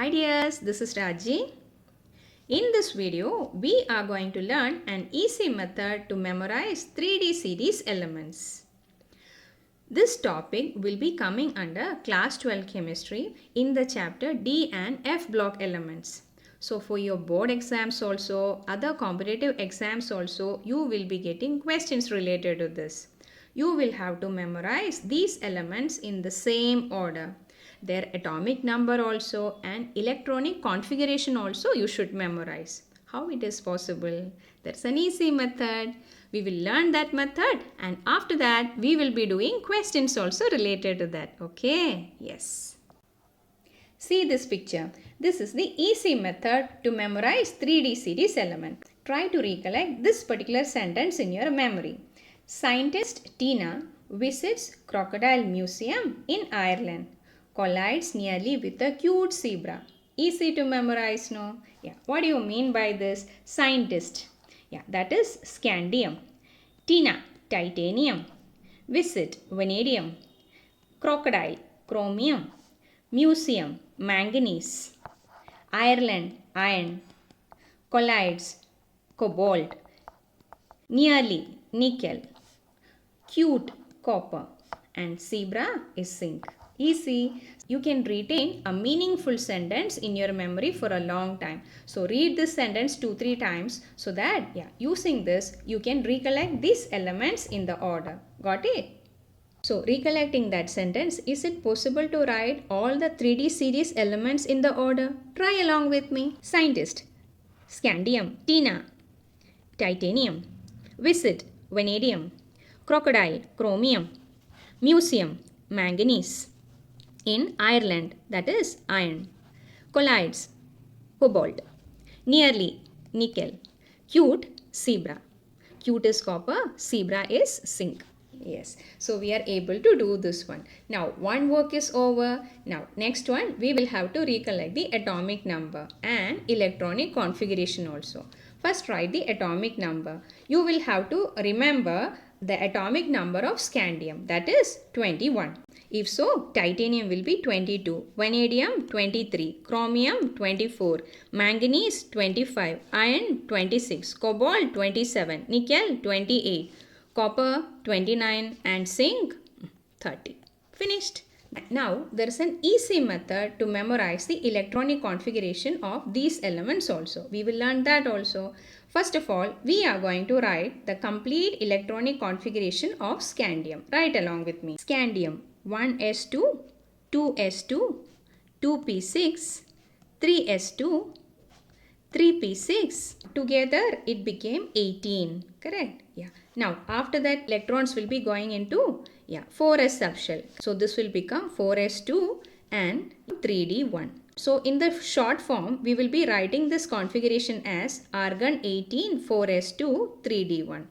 Hi dears, this is Raji. In this video, we are going to learn an easy method to memorize 3D series elements. This topic will be coming under class 12 chemistry in the chapter D and F block elements. So for your board exams also, other competitive exams also, you will be getting questions related to this. You will have to memorize these elements in the same order. Their atomic number also and electronic configuration also you should memorize. How it is possible? That's an easy method. We will learn that method and after that we will be doing questions also related to that. Okay? Yes. See this picture. This is the easy method to memorize 3D series element. Try to recollect this particular sentence in your memory. Scientist Tina visits Crocodile Museum in Ireland. Collides nearly with a cute zebra. Easy to memorize, no? Yeah. What do you mean by this? Scientist. Yeah, that is scandium. Tina, titanium. Visit, vanadium. Crocodile, chromium. Museum, manganese. Ireland, iron. Collides, cobalt. Nearly, nickel. Cute, copper. And zebra is zinc. Easy. You can retain a meaningful sentence in your memory for a long time. So read this sentence 2-3 times so that using this you can recollect these elements in the order. Got it? So recollecting that sentence, is it possible to write all the 3D series elements in the order? Try along with me. Scientist, scandium, Tina, titanium, visit, vanadium, crocodile, chromium, museum, manganese, in Ireland, that is iron, collides, cobalt, nearly, nickel, cute, zebra. Cute is copper, zebra is zinc. Yes, so we are able to do this one. Now one work is over. Now next one we will have to recollect the atomic number and electronic configuration also. First write the atomic number. You will have to remember the atomic number of scandium, that is 21. If so, titanium will be 22, vanadium 23, chromium 24, manganese 25, iron 26, cobalt 27, nickel 28, copper 29 and zinc 30. Finished. Now there is an easy method to memorize the electronic configuration of these elements also. We will learn that also. First of all, we are going to write the complete electronic configuration of scandium. Write along with me. Scandium 1s2, 2s2, 2p6, 3s2, 3p6. Together it became 18. Correct? Yeah. Now after that electrons will be going into 4s subshell. So this will become 4s2 and 3d1. So in the short form we will be writing this configuration as argon 18 4s2 3d1.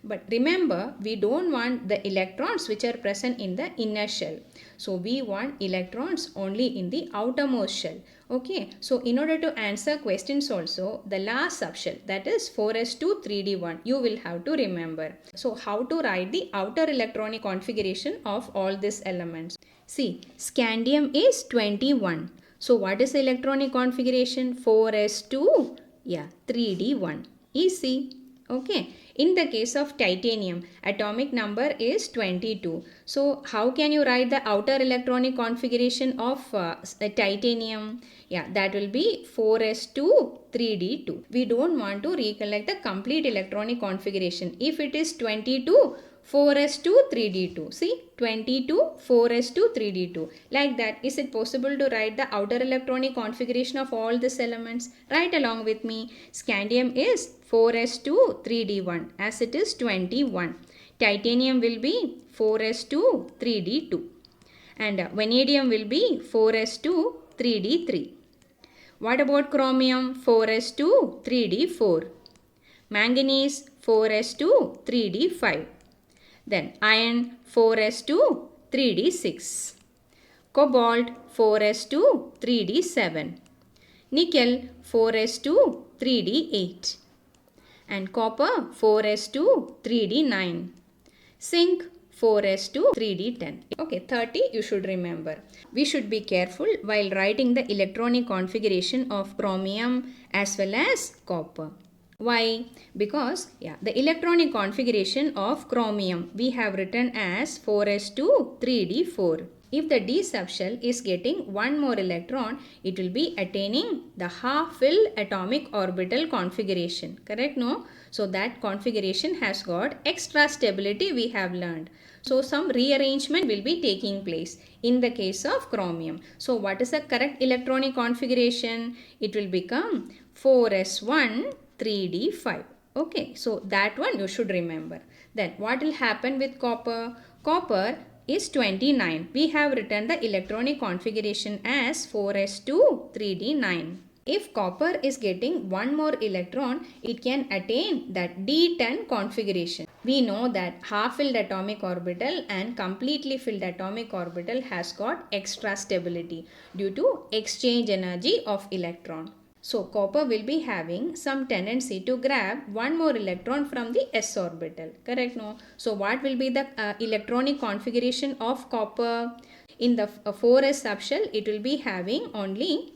But remember, we don't want the electrons which are present in the inner shell. So we want electrons only in the outermost shell. Okay. So in order to answer questions also, the last subshell, that is 4s2 3d1, you will have to remember. So how to write the outer electronic configuration of all these elements? See, scandium is 21. So what is the electronic configuration? 4s2, 3d1. Easy. Okay. In the case of titanium, atomic number is 22. So how can you write the outer electronic configuration of titanium? That will be 4s2 3d2. We don't want to recollect the complete electronic configuration. If it is 22, 4s2 3d2. See, 22 4s2 3d2. Like that, is it possible to write the outer electronic configuration of all these elements? Write along with me. Scandium is 4s2 3d1 as it is 21. Titanium will be 4s2 3d2 and vanadium will be 4s2 3d3. What about chromium? 4s2 3d4. Manganese 4s2 3d5. Then iron 4s2 3d6. Cobalt 4s2 3d7. Nickel 4s2 3d8. And copper 4s2 3d9. Zinc 4s2 3d10. Okay, 30 you should remember. We should be careful while writing the electronic configuration of chromium as well as copper. Why? Because the electronic configuration of chromium we have written as 4s2 3d4. If the d subshell is getting one more electron, it will be attaining the half-filled atomic orbital configuration. Correct? No? So that configuration has got extra stability we have learned. So some rearrangement will be taking place in the case of chromium. So what is the correct electronic configuration? It will become 4s1 3d5. Okay, so that one you should remember. Then what will happen with copper? Copper is 29. We have written the electronic configuration as 4s2 3d9. If copper is getting one more electron, it can attain that D10 configuration. We know that half-filled atomic orbital and completely filled atomic orbital has got extra stability due to exchange energy of electron. So copper will be having some tendency to grab one more electron from the s orbital. Correct? No? So what will be the electronic configuration of copper? In the 4s subshell, it will be having only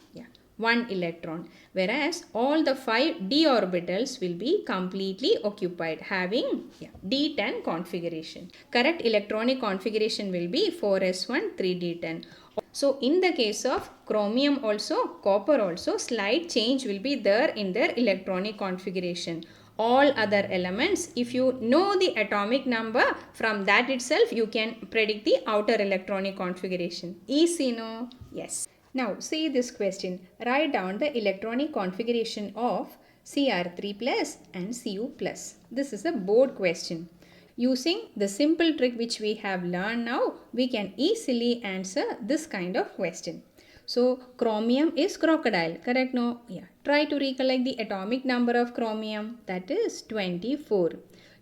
one electron, whereas all the 5 d orbitals will be completely occupied, having d10 configuration. Correct electronic configuration will be 4s1 3d10. So in the case of chromium also, copper also, slight change will be there in their electronic configuration. All other elements, if you know the atomic number, from that itself you can predict the outer electronic configuration. Easy, no? Yes. Now see this question. Write down the electronic configuration of Cr3 plus and Cu plus. This is a board question. Using the simple trick which we have learned now, we can easily answer this kind of question. So chromium is crocodile, correct? No? Yeah. Try to recollect the atomic number of chromium, that is 24.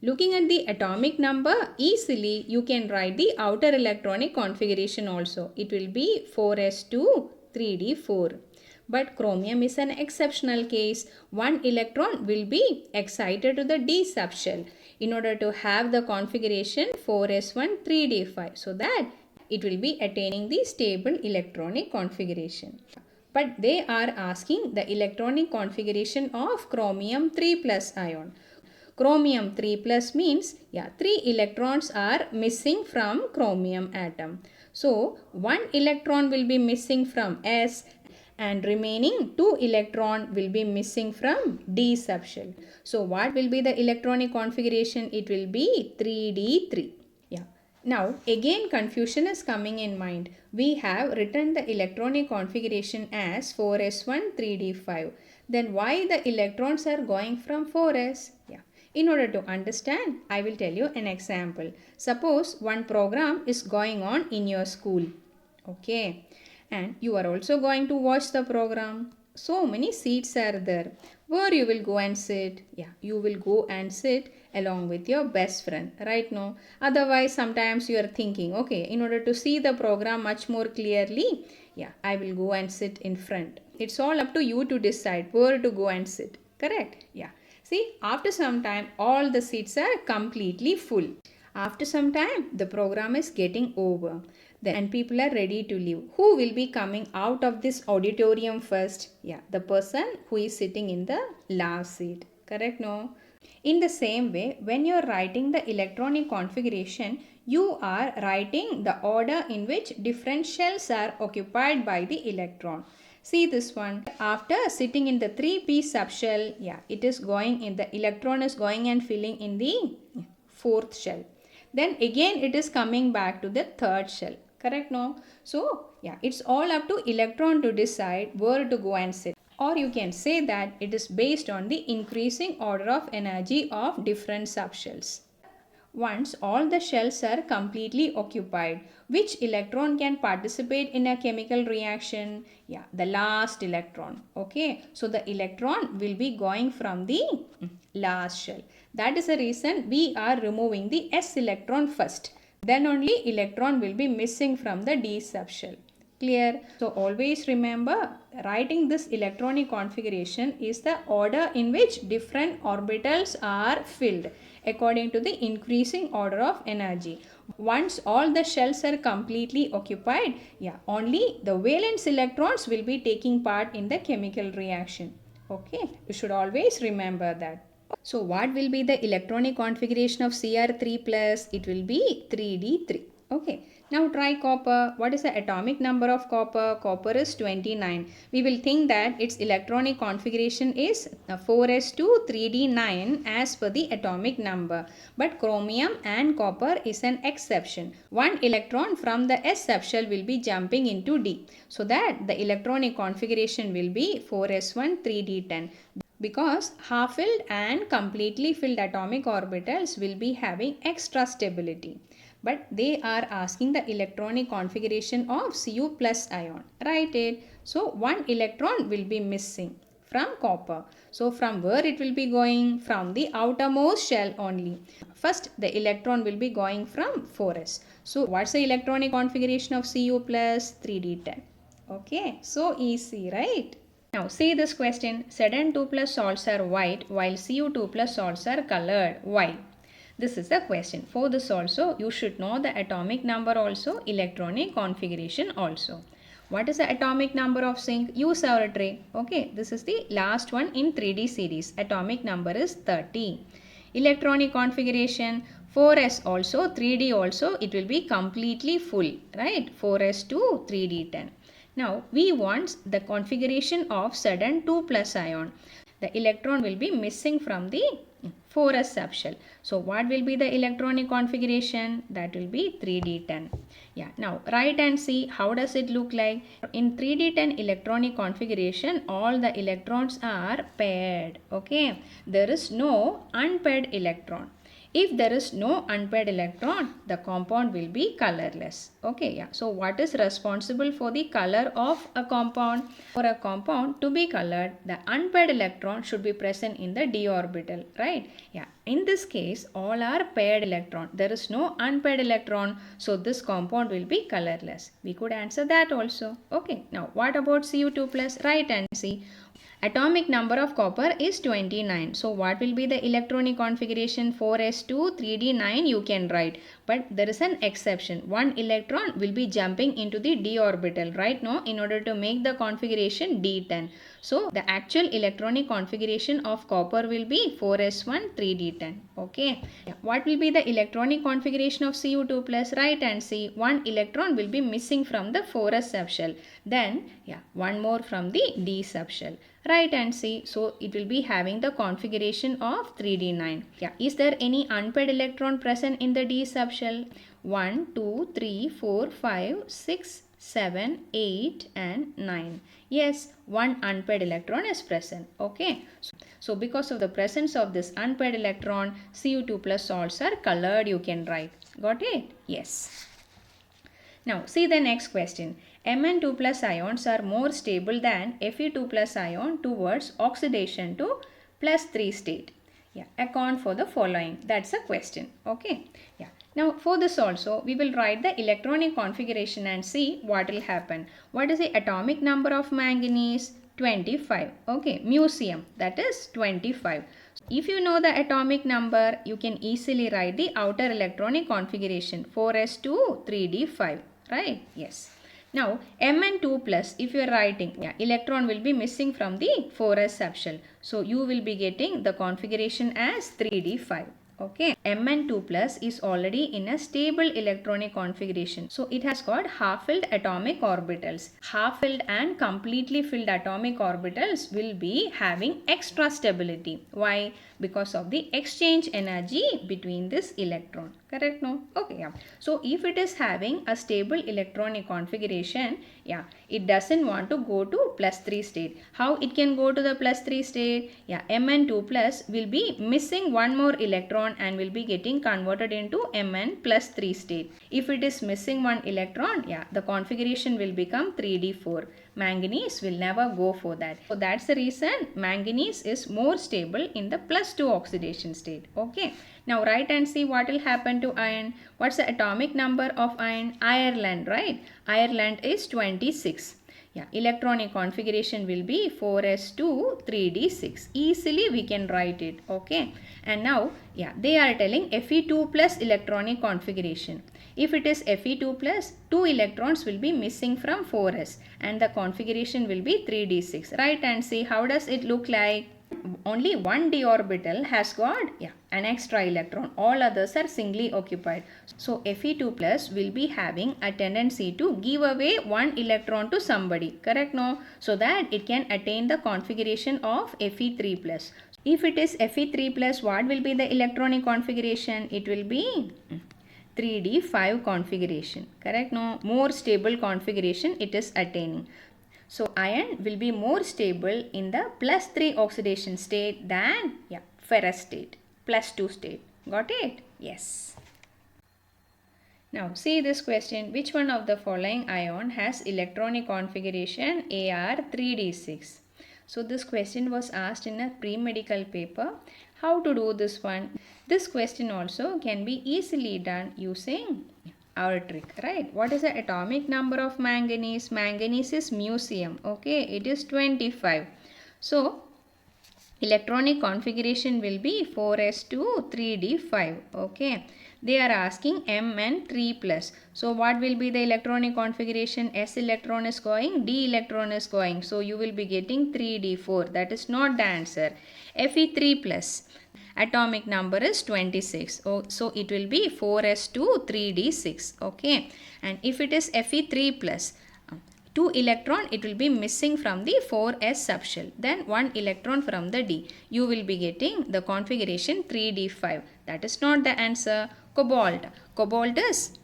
Looking at the atomic number, easily you can write the outer electronic configuration also. It will be 4s2 3d4. But chromium is an exceptional case. One electron will be excited to the d subshell in order to have the configuration 4s1 3d5, so that it will be attaining the stable electronic configuration. But they are asking the electronic configuration of chromium 3 plus ion. Chromium 3 plus means 3 electrons are missing from chromium atom. So one electron will be missing from S and remaining 2 electron will be missing from D subshell. So what will be the electronic configuration? It will be 3D3. Now again confusion is coming in mind. We have written the electronic configuration as 4s1 3d5. Then why the electrons are going from 4s? In order to understand, I will tell you an example. Suppose one program is going on in your school. Okay. And you are also going to watch the program. So many seats are there. Where you will go and sit? You will go and sit along with your best friend, right? No? Otherwise, sometimes you are thinking, okay, in order to see the program much more clearly, I will go and sit in front. It's all up to you to decide where to go and sit. Correct? See, after some time, all the seats are completely full. After some time, the program is getting over. Then people are ready to leave. Who will be coming out of this auditorium first? The person who is sitting in the last seat. Correct? No? In the same way, when you are writing the electronic configuration, you are writing the order in which different shells are occupied by the electron. See this one. After sitting in the 3p subshell, it is going in the electron is going and filling in the 4th shell. Then again it is coming back to the 3rd shell. Correct? No? So, it's all up to electron to decide where to go and sit. Or you can say that it is based on the increasing order of energy of different subshells. Once all the shells are completely occupied, which electron can participate in a chemical reaction? The last electron. Okay, so the electron will be going from the last shell. That is the reason we are removing the s electron first. Then only electron will be missing from the d subshell. Clear? So always remember, writing this electronic configuration is the order in which different orbitals are filled. according to the increasing order of energy. Once all the shells are completely occupied, only the valence electrons will be taking part in the chemical reaction. Okay, you should always remember that. So what will be the electronic configuration of Cr3 plus? It will be 3d3. Okay. Now try copper. What is the atomic number of copper? Copper is 29. We will think that its electronic configuration is 4s2 3d9 as per the atomic number. But chromium and copper is an exception. One electron from the s subshell will be jumping into D. So that the electronic configuration will be 4s1 3d10. Because half-filled and completely filled atomic orbitals will be having extra stability. But they are asking the electronic configuration of Cu plus ion. Write it. So one electron will be missing from copper. So from where it will be going? From the outermost shell only. First the electron will be going from 4s. So what's the electronic configuration of Cu plus? 3d10. Okay, so easy, right? Now see this question. Zn2 plus salts are white while Cu2 plus salts are colored. Why? This is the question. For this also you should know the atomic number also, electronic configuration also. What is the atomic number of zinc? Use our tray. Okay, this is the last one in 3D series. Atomic number is 30. Electronic configuration 4s also, 3D also, it will be completely full, right? 4s to 3d10. Now we want the configuration of Zn2 plus ion. The electron will be missing from the 4s subshell. So what will be the electronic configuration? That will be 3d10. Yeah, now write and see how does it look like. In 3d10 electronic configuration, all the electrons are paired. Okay, there is no unpaired electron. If there is no unpaired electron, the compound will be colorless. Okay, yeah. So what is responsible for the color of a compound? For a compound to be colored, the unpaired electron should be present in the d orbital, right? Yeah. In this case, all are paired electron. There is no unpaired electron, so this compound will be colorless. We could answer that also. Okay. Now, what about Cu2 plus? Write and see. Atomic number of copper is 29. So what will be the electronic configuration? 4s2 3d9 you can write. But there is an exception. One electron will be jumping into the d orbital right now in order to make the configuration d10. So the actual electronic configuration of copper will be 4s1 3d10. Okay. What will be the electronic configuration of Cu2 plus? Write and see. One electron will be missing from the 4s subshell. Then one more from the d subshell. Write and see. So it will be having the configuration of 3d9. Is there any unpaired electron present in the d subshell? 1, 2, 3, 4, 5, 6, 7, 8 and 9. Yes, one unpaired electron is present. Okay. So because of the presence of this unpaired electron, Cu2 plus salts are colored, you can write. Got it? Yes. Now see the next question. Mn2 plus ions are more stable than Fe2 plus ion towards oxidation to plus 3 state. Account for the following. That's a question. Okay. Now for this also we will write the electronic configuration and see what will happen. What is the atomic number of manganese? 25. Okay. Mucium, that is 25. If you know the atomic number, you can easily write the outer electronic configuration 4s2 3d5. Right? Yes. Now Mn2 plus, if you are writing, electron will be missing from the 4s subshell. So you will be getting the configuration as 3d5. Okay, Mn2 plus is already in a stable electronic configuration. So it has got half-filled atomic orbitals. Half-filled and completely filled atomic orbitals will be having extra stability. Why? Because of the exchange energy between this electron. Correct? No? Okay, So if it is having a stable electronic configuration, it doesn't want to go to plus 3 state. How it can go to the plus 3 state? Mn2 plus will be missing one more electron and will be getting converted into Mn plus 3 state. If it is missing one electron, the configuration will become 3d4. Manganese will never go for that. So that's the reason manganese is more stable in the plus 2 oxidation state. Okay. Now write and see what will happen to iron. What's the atomic number of iron? Ireland, right? Ireland is 26. Yeah, electronic configuration will be 4s2 3d6. Easily we can write it. Okay. And now, yeah, they are telling Fe2 plus electronic configuration. If it is Fe2 plus, 2 electrons will be missing from 4s and the configuration will be 3d6. Right, and see how does it look like? Only one d orbital has got an extra electron. All others are singly occupied. So Fe2 plus will be having a tendency to give away one electron to somebody. Correct, no? So that it can attain the configuration of Fe3 plus. If it is Fe3 plus, what will be the electronic configuration? It will be 3d5 configuration. Correct, no? More stable configuration it is attaining. So iron will be more stable in the +3 oxidation state than ferrous state, +2 state. Got it? Yes. Now see this question. Which one of the following ion has electronic configuration Ar3d6? So this question was asked in a pre-medical paper. How to do this one? This question also can be easily done using our trick, right? What is the atomic number of manganese? Manganese is mucium. Okay, it is 25. So electronic configuration will be 4s2 3d5. Okay, they are asking Mn3 plus. So what will be the electronic configuration? S electron is going, D electron is going. So you will be getting 3d4. That is not the answer. Fe3 plus. Atomic number is 26. So it will be 4s2 3d6. Okay, and if it is Fe3 plus, 2 electron it will be missing from the 4s subshell, then 1 electron from the D. You will be getting the configuration 3d5. That is not the answer. Cobalt is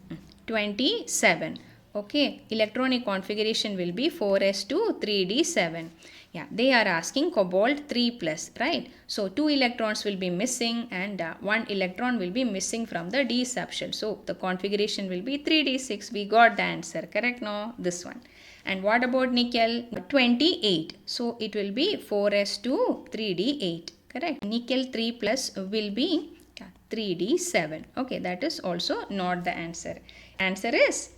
27. Okay, electronic configuration will be 4s2 3d7. Yeah, they are asking cobalt 3 plus, right? So 2 electrons will be missing and 1 electron will be missing from the D subshell. So the configuration will be 3d6. We got the answer. Correct? No, this one. And what about nickel? 28. So it will be 4s2 3d8. Correct? Nickel 3 plus will be 3d7. Okay, that is also not the answer. Answer is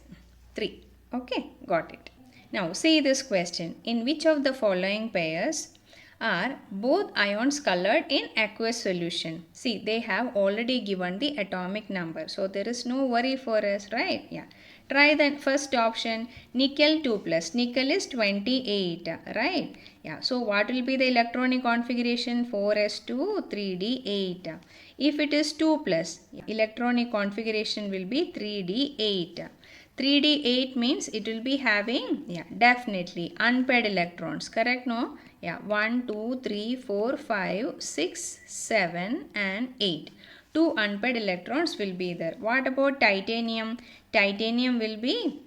3. Okay, got it. Now see this question. In which of the following pairs are both ions colored in aqueous solution? See, they have already given the atomic number. So there is no worry for us, right? Yeah. Try the first option. Nickel 2 plus. Nickel is 28, right? Yeah. So what will be the electronic configuration? 4s2 3d8. If it is 2 plus, electronic configuration will be 3d8. 3d8 means it will be having definitely unpaired electrons. Correct, no? 1 2 3 4 5 6 7 and 8. 2 unpaired electrons will be there. What about titanium? Titanium will be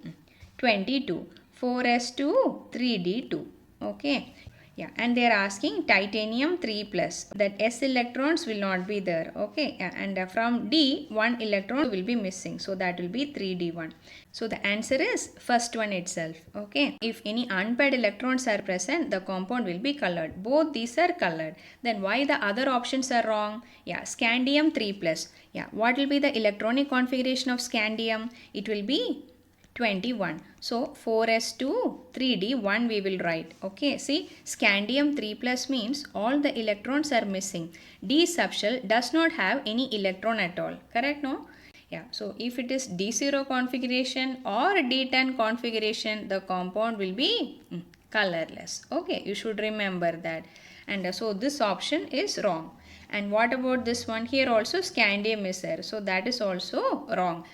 22. 4s2 3d2. Okay. Yeah, and they are asking titanium 3 plus. That S electrons will not be there. Okay, and from D, 1 electron will be missing. So that will be 3d1. So the answer is first one itself. Okay, if any unpaired electrons are present, the compound will be colored. Both these are colored. Then why the other options are wrong? Yeah, scandium 3 plus. Yeah, what will be the electronic configuration of scandium? It will be 21. So 4s2 3d1 we will write. Okay, see, scandium 3 plus means all the electrons are missing. D subshell does not have any electron at all. Correct, no? Yeah, so if it is D0 configuration or D10 configuration, the compound will be colorless. Okay, you should remember that. And so this option is wrong. And what about this one? Here also scandium is there. So that is also wrong.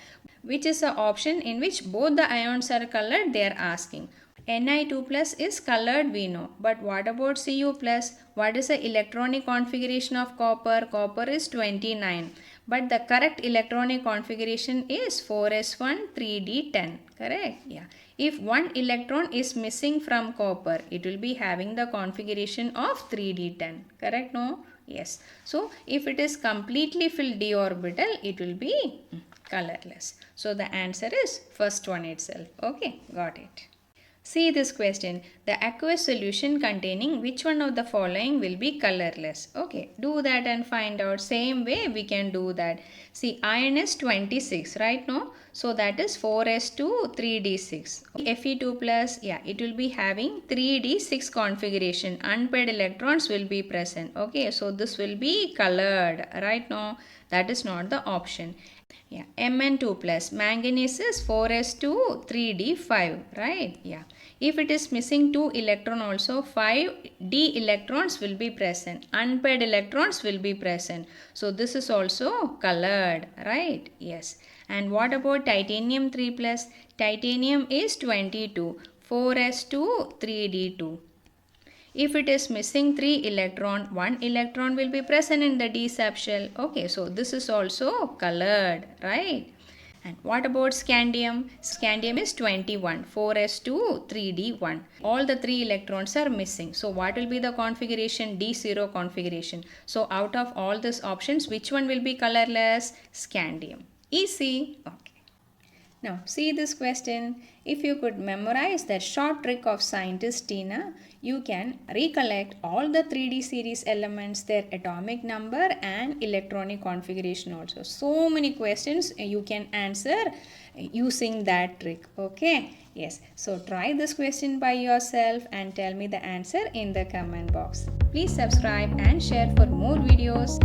Which is the option in which both the ions are colored, they are asking. Ni2 plus is colored, we know. But what about Cu plus? What is the electronic configuration of copper? Copper is 29. But the correct electronic configuration is 4s1 3d10. Correct? Yeah. If one electron is missing from copper, it will be having the configuration of 3d10. Correct? No? Yes. So if it is completely filled d orbital, it will be colorless. So the answer is first one itself. Okay, got it. See this question. The aqueous solution containing which one of the following will be colorless? Okay, do that and find out. Same way we can do that. See, iron is 26, right? No? So that is 4s2 3d6. Fe2 plus, yeah, it will be having 3d6 configuration. Unpaired electrons will be present. Okay, so this will be colored, right? No, that is not the option. Yeah, Mn2 plus, manganese is 4s2 3d5, right? Yeah, if it is missing 2 electron also, 5d electrons will be present, unpaired electrons will be present, so this is also colored, right? Yes. And what about titanium 3 plus? Titanium is 22, 4s2 3d2. If it is missing 3 electron, 1 electron will be present in the d subshell. Okay, so this is also colored, right? And what about scandium? Scandium is 21, 4s2 3d1. All the 3 electrons are missing. So what will be the configuration? D0 configuration. So out of all these options, which one will be colorless? Scandium. Easy. Okay. Now see this question. If you could memorize that short trick of scientist Tina, you can recollect all the 3D series elements, their atomic number and electronic configuration also. So many questions you can answer using that trick. Okay. Yes. So try this question by yourself and tell me the answer in the comment box. Please subscribe and share for more videos.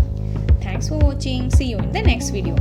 Thanks for watching. See you in the next video.